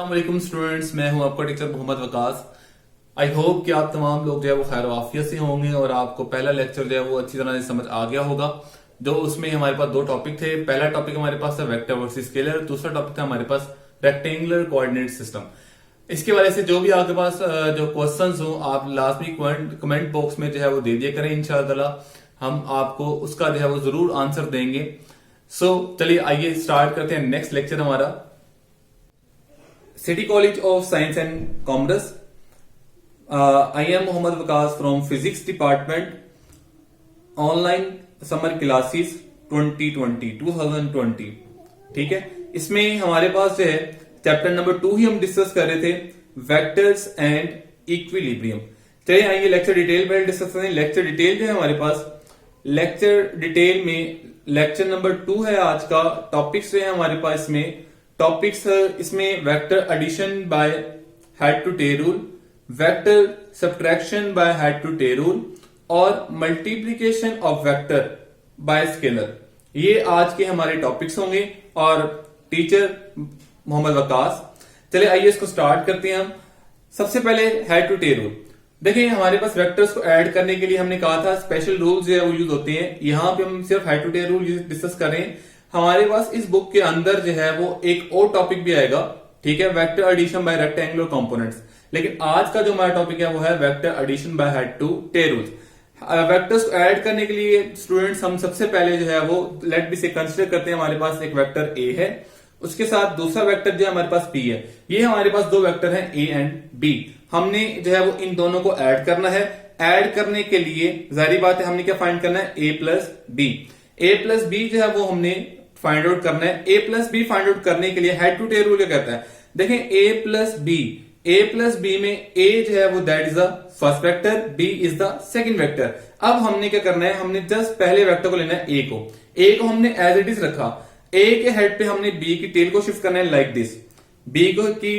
अस्सलाम स्टूडेंट्स, मैं हूं आपका teacher Mohammad Waqas. I hope कि आप तमाम लोग जो है वो खैर वाफियत से होंगे और आपको पहला लेक्चर जो है वो अच्छी तरह से समझ आ गया होगा। जो उसमें हमारे पास दो टॉपिक थे। पहला टॉपिक हमारे पास था वेक्टर वर्सेस स्केलर, दूसरा टॉपिक था हमारे पास रेक्टेंगुलर कोऑर्डिनेट सिस्टम। इसके वजह से जो भी आपके पास जो क्वेश्चंस हो आप लाजमी कमेंट बॉक्स में जो है वो दे दिया करें। इंशाल्लाह हम आपको उसका जो है वो जरूर आंसर देंगे। चलिए आइए स्टार्ट करते हैं नेक्स्ट लेक्चर हमारा। City College of Science and Commerce. I am Mohammad Waqas from Physics Department. Online Summer Classes 2020। ठीक है, इसमें हमारे पास जो है चैप्टर नंबर 2 ही हम डिस्कस कर रहे थे, वेक्टर्स एंड इक्विलिब्रियम। चलिए आइए लेक्चर डिटेल में डिस्कस करें। लेक्चर डिटेल जो है हमारे पास, लेक्चर डिटेल में लेक्चर नंबर 2 है आज का। टॉपिक्स जो है हमारे पास इसमें टॉपिक्स इसमें vector addition by head to tail rule, vector subtraction by head to tail rule और multiplication of vector by scalar. ये आज के हमारे टॉपिक्स होंगे और टीचर मोहम्मद वकास। चलिए आइए इसको स्टार्ट करते हैं हम। सबसे पहले हेड टू टेल रूल। देखिए हमारे पास वेक्टर्स को ऐड करने के लिए हमने कहा था स्पेशल रूल्स जो है वो यूज होते हैं। यहां पे हम सिर्फ head to tail rule discuss कर रहे हैं। हमारे पास इस बुक के अंदर जो है वो एक और टॉपिक भी आएगा, ठीक है, vector addition by rectangular components. लेकिन आज का जो हमारा टॉपिक है वो है vector addition by head to tail rules. Vectors को ऐड करने के लिए स्टूडेंट्स हम सबसे पहले जो है वो लेट बी से कंसिडर करते हैं। हमारे पास एक वेक्टर ए है, उसके साथ दूसरा वेक्टर जो है हमारे पास बी है। ये हमारे पास दो वेक्टर हैं ए एंड बी। हमने जो है वो इन दोनों को ऐड करना है। ऐड करने के लिए जाहिर बात है हमने क्या फाइंड करना है, ए प्लस बी। ए प्लस बी जो है वो हमने फाइंड आउट करना है। ए प्लस बी फाइंड आउट करने के लिए हेड टू टेल रूल क्या कहता है, देखें ए प्लस बी में ए जो है वो that is the first vector, b is the second vector. अब हमने क्या करना है, हमने जस्ट पहले वेक्टर को लेना है ए को हमने एज इट इज रखा। ए के हेड पे हमने बी की टेल को शिफ्ट करना है लाइक दिस। बी को की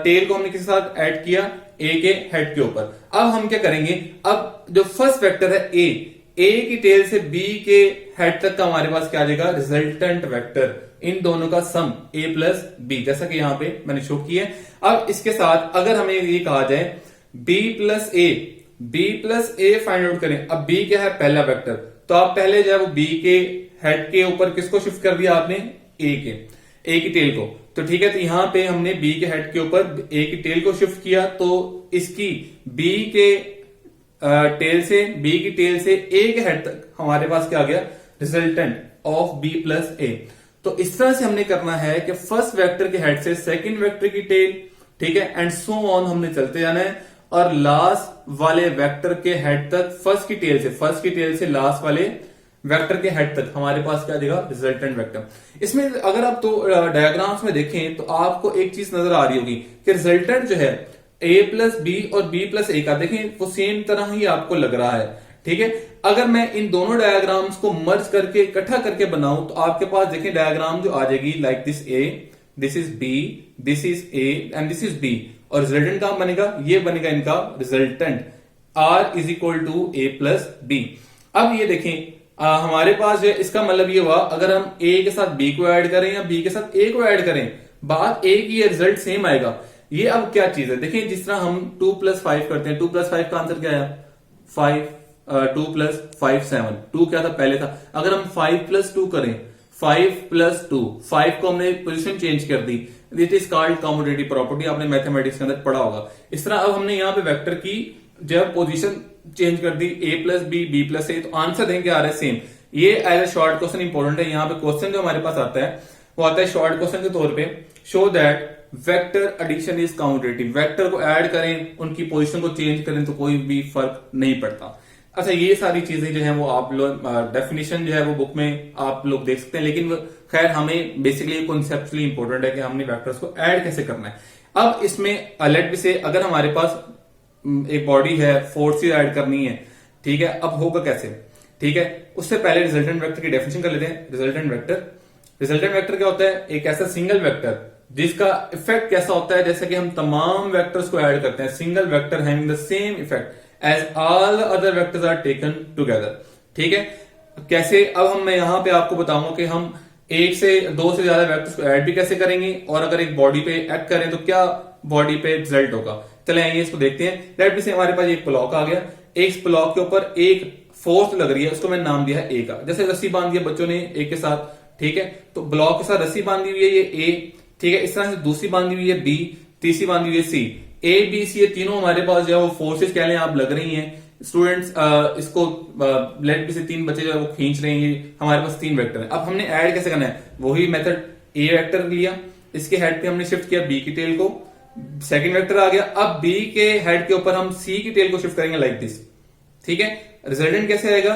टेल को हमने किसके साथ ऐड किया, ए के हेड के ऊपर। अब हम क्या करेंगे, अब जो फर्स्ट वेक्टर है ए की टेल से बी के हेड तक का हमारे पास क्या आ जाएगा, रिजल्टेंट वेक्टर। इन दोनों का सम ए प्लस बी, जैसा कि यहां पे मैंने शो किया है। अब इसके साथ अगर हमें ये कहा जाए बी प्लस ए फाइंड आउट करें। अब बी क्या है, पहला वेक्टर, तो आप पहले जो है वो बी के हेड के ऊपर किसको शिफ्ट कर दिया आपने, ए की टेल को। तो ठीक है, तो यहां पे हमने बी के हेड के ऊपर ए की टेल को शिफ्ट किया, तो इसकी बी के टेल से ए के हेड तक हमारे पास क्या आ गया, resultant of B plus a. तो इस तरह से हमने करना है कि फर्स्ट वेक्टर के हेड से सेकंड वेक्टर की टेल, ठीक है, एंड सो ऑन हमने चलते जाना है। और लास्ट वाले वेक्टर के हेड तक फर्स्ट की टेल से लास्ट वाले वेक्टर के हेड तक हमारे पास क्या देगा, रिजल्टेंट वेक्टर। इसमें अगर आप तो डायग्राम्स में देखें तो आपको एक चीज नजर आ रही होगी कि रिजल्टेंट जो है ए प्लस बी और बी प्लस ए का, देखें वो सेम तरह ही आपको लग रहा है, ठीक है। अगर मैं इन दोनों डायग्राम्स को मर्ज करके इकट्ठा करके बनाऊं तो आपके पास देखें डायग्राम जो आ जाएगी like this a, this is b, this is a and this is b. और रिजल्टेंट कहां बनेगा, ये बनेगा इनका resultant r is equal to a plus b. अब ये देखें हमारे पास जो इसका मतलब ये हुआ, अगर हम ए के साथ बी को ऐड करें या बी के साथ ए को ऐड करें, बात ए की, रिजल्ट सेम आएगा। ये अब क्या चीज है, देखिए जिस तरह हम 2 + 5 करते हैं, 2 + 5 का आंसर क्या आया, 5। 2 + 5 7। 2 क्या था, पहले था। अगर हम 5 + 2 करें, 5 + 2, 5 को हमने पोजीशन चेंज कर दी, it is called commutative property, आपने मैथमेटिक्स के अंदर पढ़ा होगा। इस तरह अब हमने यहाँ पे वेक्टर की जब पोजीशन चेंज कर दी, a plus b plus a, तो आंसर देंगे आ रहा है सेम। ये as a short question important है। यहाँ पे क्वेश्चन जो हमारे पास आता है वो आता है शॉर्ट क्वेश्चन के तौर पे, show that vector addition is commutative. Vector को ऐड करें, उनकी पोजीशन को चेंज करें तो कोई भी फर्क नहीं पड़ता। अच्छा, ये सारी चीजें जो है वो आप लोग डेफिनेशन जो है वो बुक में आप लोग देख सकते हैं, लेकिन खैर हमें बेसिकली कॉन्सेप्चुअली इंपॉर्टेंट है कि हमने वेक्टर्स को ऐड कैसे करना है। अब इसमें लेट बी से अगर हमारे पास एक बॉडी है, फोर्सेस ऐड करनी है, ठीक है, अब होगा कैसे, ठीक है। उससे पहले रिजल्टेंट वेक्टर की डेफिनेशन कर लेते हैं। रिजल्टेंट वेक्टर क्या होता है, एक ऐसा सिंगल वेक्टर जिसका इफेक्ट कैसा होता है, जैसे कि हम तमाम वेक्टर्स को ऐड करते हैं, single vector having the same effect as all the other vectors are taken together, ठीक है। कैसे, अब मैं यहां पे आपको बताऊंगा कि हम एक से दो से ज्यादा वेक्टर्स को ऐड भी कैसे करेंगे, और अगर एक बॉडी पे एक्ट करें तो क्या बॉडी पे रिजल्ट होगा। चले आइए इसको देखते हैं। लेट मी से हमारे पास एक ब्लॉक आ गया, एक ब्लॉक के ऊपर एक फोर्स लग रही है, उसको मैंने नाम दिया है ए का। जैसे रस्सी बांध दिया बच्चों ने ए के साथ, ठीक है, तो ब्लॉक के साथ रस्सी बांधी हुई है ये ए, ठीक है, इस तरह से दूसरी बांधी हुई है बी, तीसरी बांधी हुई है सी। ए बी सी ये तीनों हमारे पास जो है वो फोर्सेस कह लें आप लग रही हैं। स्टूडेंट्स इसको लेट बी से तीन बच्चे जो है वो खींच रहे हैं, हमारे पास तीन वेक्टर है। अब हमने ऐड कैसे करना है, वही मेथड, ए वेक्टर लिया, इसके हेड पे हमने शिफ्ट किया बी की टेल को, सेकंड वेक्टर आ गया। अब बी के हेड के ऊपर हम सी की टेल को शिफ्ट करेंगे लाइक दिस, ठीक है। रिजल्टेंट कैसे आएगा,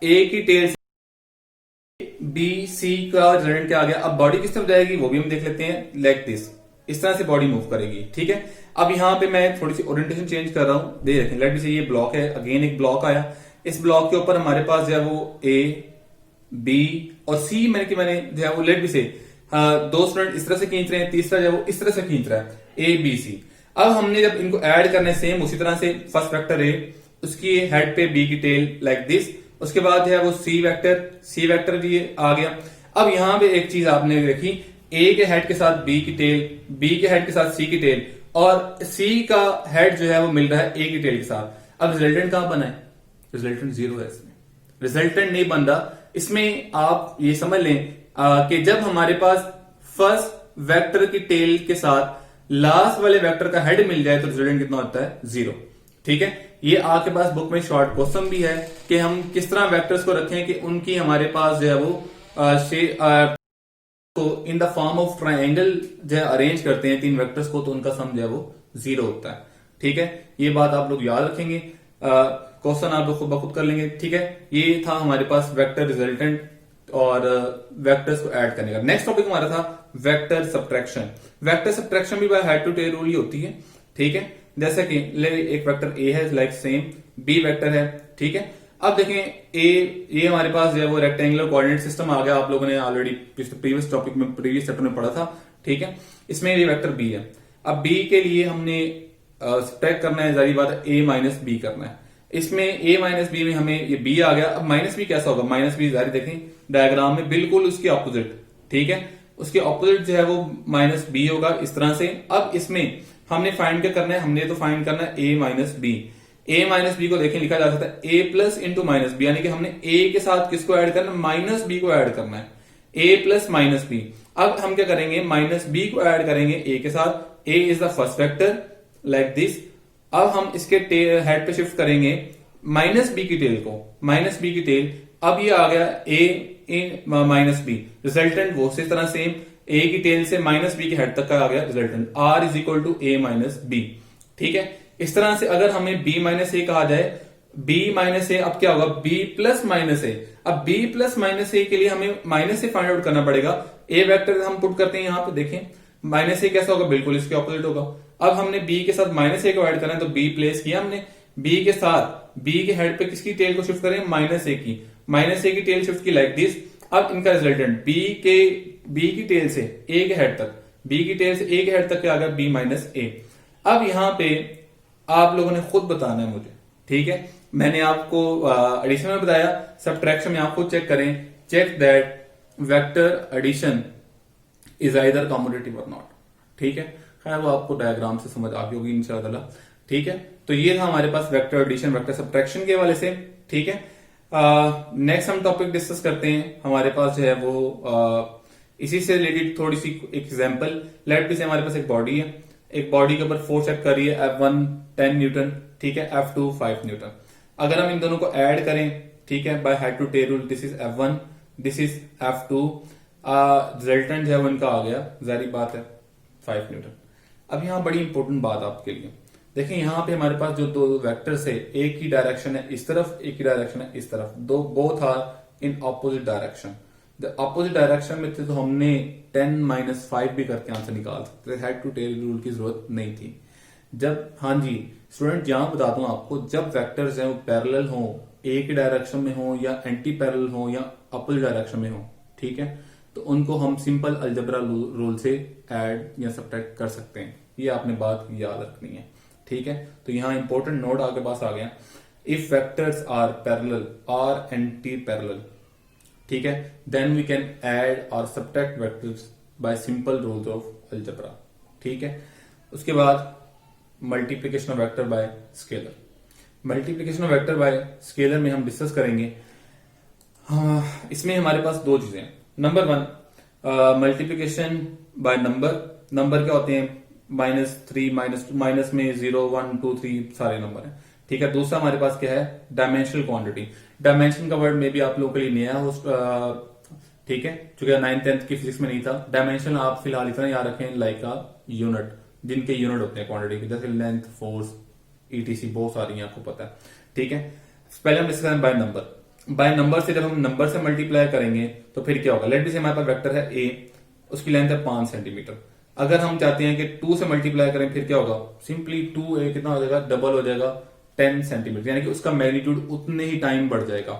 ए की टेल से बी सी का रिजल्टेंट क्या आ गया। अब बॉडी किस तरफ जाएगी वो भी हम देख लेते हैं, लाइक दिस, इस तरह से बॉडी मूव करेगी, ठीक है। अब यहां पे मैं थोड़ी सी ओरिएंटेशन चेंज कर रहा हूं, देख रखें। लेट मी से ये ब्लॉक है, अगेन एक ब्लॉक आया, इस ब्लॉक के ऊपर हमारे पास जो है वो ए बी और सी मैंने जो है वो लेट मी से दो स्टूडेंट इस तरह से खींच रहे हैं, तीसरा जो है वो इस तरह से खींच रहा है, ए बी सी। अब हमने जब इनको ऐड करने सेम उसी तरह से फर्स्ट वेक्टर ए, उसकी हेड पे बी की टेल लाइक दिस, उसके बाद जो है वो सी वेक्टर भी आ गया। अब यहां पे एक चीज आपने देखी, ए के हेड के साथ बी की टेल, बी के हेड के साथ सी की टेल, और सी का हेड जो है वो मिल रहा है ए की टेल के साथ। अब रिजल्टेंट कहां बना है, रिजल्टेंट जीरो है, इसमें रिजल्टेंट नहीं बन रहा। इसमें आप ये समझ लें कि जब हमारे पास फर्स्ट वेक्टर की टेल के साथ लास्ट वाले वेक्टर का हेड मिल जाए तो रिजल्टेंट कितना होता है, जीरो, ठीक है। ये आपके पास बुक में शॉर्ट क्वेश्चन भी है कि हम किस तरह वेक्टर्स को रखें कि उनकी हमारे पास जो है वो तो in the form of triangle जो है अरेंज करते हैं तीन वेक्टर्स को, तो उनका सम जो है वो जीरो होता है, ठीक है। ये बात आप लोग याद रखेंगे, क्वेश्चन आप लोग खुद ब खुद कर लेंगे, ठीक है। ये था हमारे पास वेक्टर रिजल्टेंट और वेक्टर्स को ऐड करने का। नेक्स्ट टॉपिक हमारा था वेक्टर सब्ट्रैक्शन। वेक्टर सब्ट्रैक्शन भी by head to tail rule ही होती है, ठीक है। जैसे कि एक वेक्टर ए है लाइक सेम, बी वेक्टर है, ठीक है। अब देखें ये हमारे पास जो है वो रेक्टेंगुलर कोऑर्डिनेट सिस्टम आ गया, आप लोगों ने ऑलरेडी प्रीवियस टॉपिक में प्रीवियस चैप्टर में पढ़ा था, ठीक है। इसमें ये वेक्टर बी है। अब बी के लिए हमने सब्ट्रैक्ट करना है, जारी बात है, ए माइनस बी करना है। इसमें ए माइनस बी में हमें ये बी आ गया। अब माइनस बी कैसा होगा, माइनस बी जारी देखें डायग्राम में बिल्कुल उसके ऑपोजिट, ठीक है, उसके ऑपोजिट जो है वो माइनस बी होगा इस तरह से। अब इसमें हमने फाइंड क्या करना है, हमने तो फाइंड करना है ए माइनस बी। ए माइनस बी को देखें लिखा जा सकता है ए प्लस इंटू माइनस बी, यानी कि हमने ए के साथ किसको ऐड करना है, माइनस बी को ऐड करना है, ए प्लस माइनस बी। अब हम क्या करेंगे, माइनस बी को ऐड करेंगे ए के साथ, A is the first vector like this. अब हम इसके हेड पे शिफ्ट करेंगे माइनस बी की टेल को, माइनस बी की टेल। अब ये आ गया ए माइनस बी, रिजल्टेंट वो इस तरह सेम, ए की टेल से माइनस बी के हेड तक का आ गया resultant, r is equal to a minus b, ठीक है। इस तरह से अगर हमें b माइनस ए कहा जाए, b माइनस ए, अब क्या होगा b प्लस माइनस ए। अब b प्लस माइनस ए के लिए हमें माइनस ए फाइंड आउट करना पड़ेगा। a वेक्टर हम पुट करते हैं यहां पे, देखें माइनस ए कैसा होगा, बिल्कुल इसके ऑपोजिट होगा। अब हमने b के साथ माइनस ए को ऐड करना है, तो b प्लेस किया हमने, b के साथ b के हेड पे किसकी टेल को शिफ्ट करें, माइनस ए की, माइनस ए की टेल शिफ्ट की लाइक दिस। अब इनका रिजल्टेंट b की टेल से a के हेड तक, b की टेल से a के हेड तक क्या आ गया, b माइनस ए। अब यहां पे आप लोगों ने खुद बताना है मुझे, ठीक है। मैंने आपको एडिशन में बताया, सब्ट्रैक्शन में आप खुद चेक करें, check that vector addition is either commutative or not, ठीक है। खैर वो आपको डायग्राम से समझ आ गई होगी इंशाल्लाह, ठीक है। तो ये था हमारे पास वेक्टर एडिशन वेक्टर सब्ट्रैक्शन के हवाले से, ठीक है। नेक्स्ट हम टॉपिक डिस्कस करते हैं, हमारे पास जो है वो इसी से रिलेटेड थोड़ी सी एग्जाम्पल। लेट बी से हमारे पास एक बॉडी है, एक बॉडी के ऊपर फोर्स एक्ट कर रही है F1 10 न्यूटन, ठीक है, F2 5 न्यूटन। अगर हम इन दोनों को ऐड करें, ठीक है, by head to tail rule, this is F1, this is F2, resultant जो है वो इनका आ गया, जारी बात है 5 न्यूटन। अब यहाँ बड़ी इंपॉर्टेंट बात आपके लिए, देखें यहाँ पे हमारे पास जो दो वेक्टर्स है, एक ही डायरेक्शन है इस तरफ, एक ही डायरेक्शन है इस तरफ, दो both are in opposite direction. Opposite direction में थे तो हमने 10 माइनस 5 भी करके आंसर निकाल सकते थे, हेड टू टेल रूल की जरूरत नहीं थी। जब, हाँ जी स्टूडेंट, यहां बता दूं आपको, जब वेक्टर्स हैं वो पैरेलल हो, एक ही डायरेक्शन में हो या एंटी पैरेलल हो या अपोजिट डायरेक्शन में हो, ठीक है, तो उनको हम सिंपल अलजेब्रा रूल से ऐड या सब्ट्रैक्ट कर सकते हैं। ये आपने बात याद रखनी है, ठीक है। तो यहाँ इंपॉर्टेंट नोट आपके पास आ गया, इफ वेक्टर्स आर पैरेलल और एंटी पैरेलल, ठीक है। देन वी कैन ऐड और subtract vectors bye simple rules of algebra, ठीक है। उसके बाद multiplication of vector by scalar. Multiplication of vector by scalar में हम डिस्कस करेंगे। हाँ, इसमें हमारे पास दो चीजें हैं। Number one, multiplication by number. Number क्या होते हैं? -3, -2, माइनस में 0, 1, 2, 3 सारे नंबर हैं, ठीक है। दूसरा हमारे पास क्या है? Dimensional quantity. डायमेंशन का वर्ड में भी आप लोगों के लिए नया हो, ठीक है, चूंकि 9th 10th की फिजिक्स में नहीं था। डायमेंशन आप फिलहाल इतना याद रखें लाइक यूनिट, जिनके यूनिट होते हैं क्वांटिटी के, जैसे लेंथ, फोर्स, ईटीसी, बहुत सारी हैं, आपको पता है, ठीक है। पहले हम डिस्कस करें बाय नंबर। बाय नंबर से जब हम नंबर से मल्टीप्लाई करेंगे तो फिर क्या होगा? लेट बी से हमारे पास वेक्टर है ए, उसकी लेंथ है 5 सेंटीमीटर। अगर हम चाहते हैं कि 2 से मल्टीप्लाई करें फिर क्या होगा? सिंपली 2a कितना हो जाएगा? डबल हो जाएगा, 10 सेंटीमीटर, यानी कि उसका मैग्नीट्यूड उतने ही टाइम बढ़ जाएगा,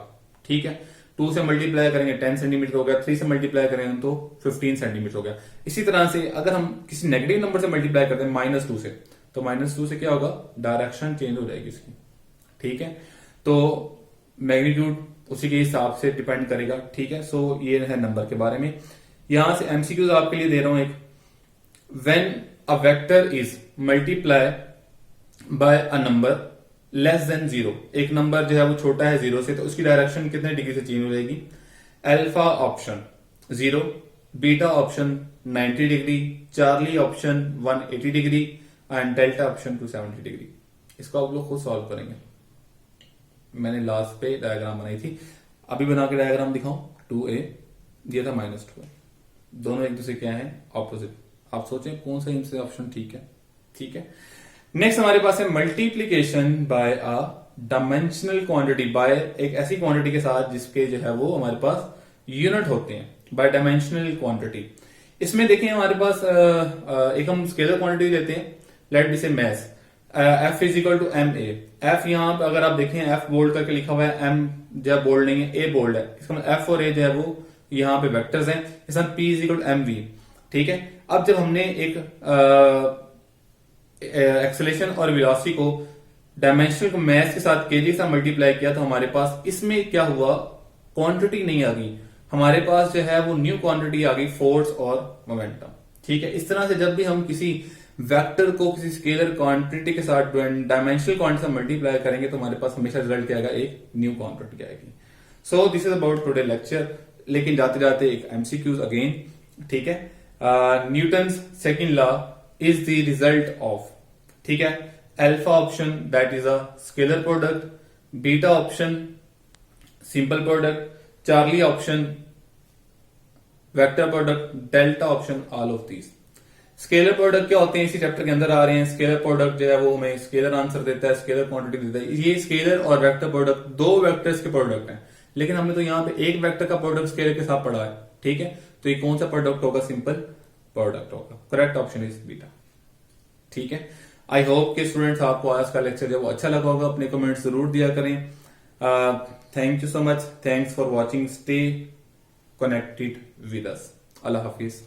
ठीक है। 2 से मल्टीप्लाई करेंगे 10 सेंटीमीटर हो गया, 3 से मल्टीप्लाई करेंगे तो 15 सेंटीमीटर हो गया। इसी तरह से अगर हम किसी नेगेटिव नंबर से मल्टीप्लाई करते हैं -2 से, तो -2 से क्या होगा? डायरेक्शन चेंज हो जाएगी इसकी, ठीक है। तो मैग्नीट्यूड उसी के हिसाब से डिपेंड करेगा, ठीक है। सो ये है नंबर के बारे में। यहां से एमसीक्यूज आपके लिए दे रहा हूं एक। When a vector is multiply by a number less than 0, एक नंबर जो है वो छोटा है 0 से, तो उसकी डायरेक्शन कितने डिग्री से चेंज हो जाएगी? Alpha option 0, beta option 90 degree, Charlie option 180 degree and delta option 270 degree. इसको आप लोग खुद सॉल्व करेंगे। मैंने लास्ट पे डायग्राम बनाई थी, अभी बना के डायग्राम दिखाऊं। 2a दिया था, -2, दोनों एक दूसरे क्या है? ऑपोजिट। आप सोचें कौन सा इनसे ऑप्शन ठीक है, ठीक है। नेक्स्ट हमारे पास है multiplication by a dimensional quantity, बाय एक ऐसी क्वांटिटी के साथ जिसके जो है वो हमारे पास यूनिट होते हैं, बाय डायमेंशनल क्वांटिटी। इसमें देखिए हमारे पास एक हम स्केलर क्वांटिटी लेते हैं, लेट बी से math, F is equal to MA। F यहाँ पे अगर आप देखें F बोल्ड करके लिखा हुआ है, M जो है बोल्ड नहीं है, A बोल्ड है, इसका मतलब F और A जो है वो यहाँ पे वेक्टर्स हैं। इसमें P is equal to MV, ठीक है। अब जब हमने एक एक्सेलेरेशन और वेलोसिटी को डायमेंशनल को मैथ के साथ केजी से मल्टीप्लाई किया, तो हमारे पास इसमें क्या हुआ? क्वांटिटी नहीं आ गई, हमारे पास जो है वो न्यू क्वांटिटी आ गई, फोर्स और मोमेंटम, ठीक है। इस तरह से जब भी हम किसी वेक्टर को किसी स्केलर क्वांटिटी के साथ डायमेंशनल क्वांटिटी से मल्टीप्लाई करेंगे तो हमारे पास हमेशा रिजल्ट क्या आएगा? एक न्यू क्वांटिटी आएगी। So this is about today lecture. लेकिन जाते जाते एक एमसीक्यूज अगेन, ठीक है। Newton's second law is the result of, ठीक है, alpha option that is a scalar product, beta option simple product, Charlie option vector product, delta option all of these. Scalar product क्या होते हैं इसी chapter के अंदर आ रहे हैं। स्केलर प्रोडक्ट जो है वो हमें स्केलर आंसर देता है, स्केलर क्वांटिटी देता है। ये स्केलर और वेक्टर प्रोडक्ट दो वेक्टर्स के प्रोडक्ट हैं, लेकिन हमने तो यहाँ पे एक वेक्टर का प्रोडक्ट स्केलर के साथ पढ़ा है, ठीक है। तो ये कौन सा प्रोडक्ट होगा? सिंपल प्रोडक्ट होगा। करेक्ट ऑप्शन इज बीटा, ठीक है। आई होप के स्टूडेंट्स आपको आज का लेक्चर जो अच्छा लगा होगा, अपने कमेंट जरूर दिया करें। Thank you so much, thanks for watching, stay connected with us. Allah Hafiz.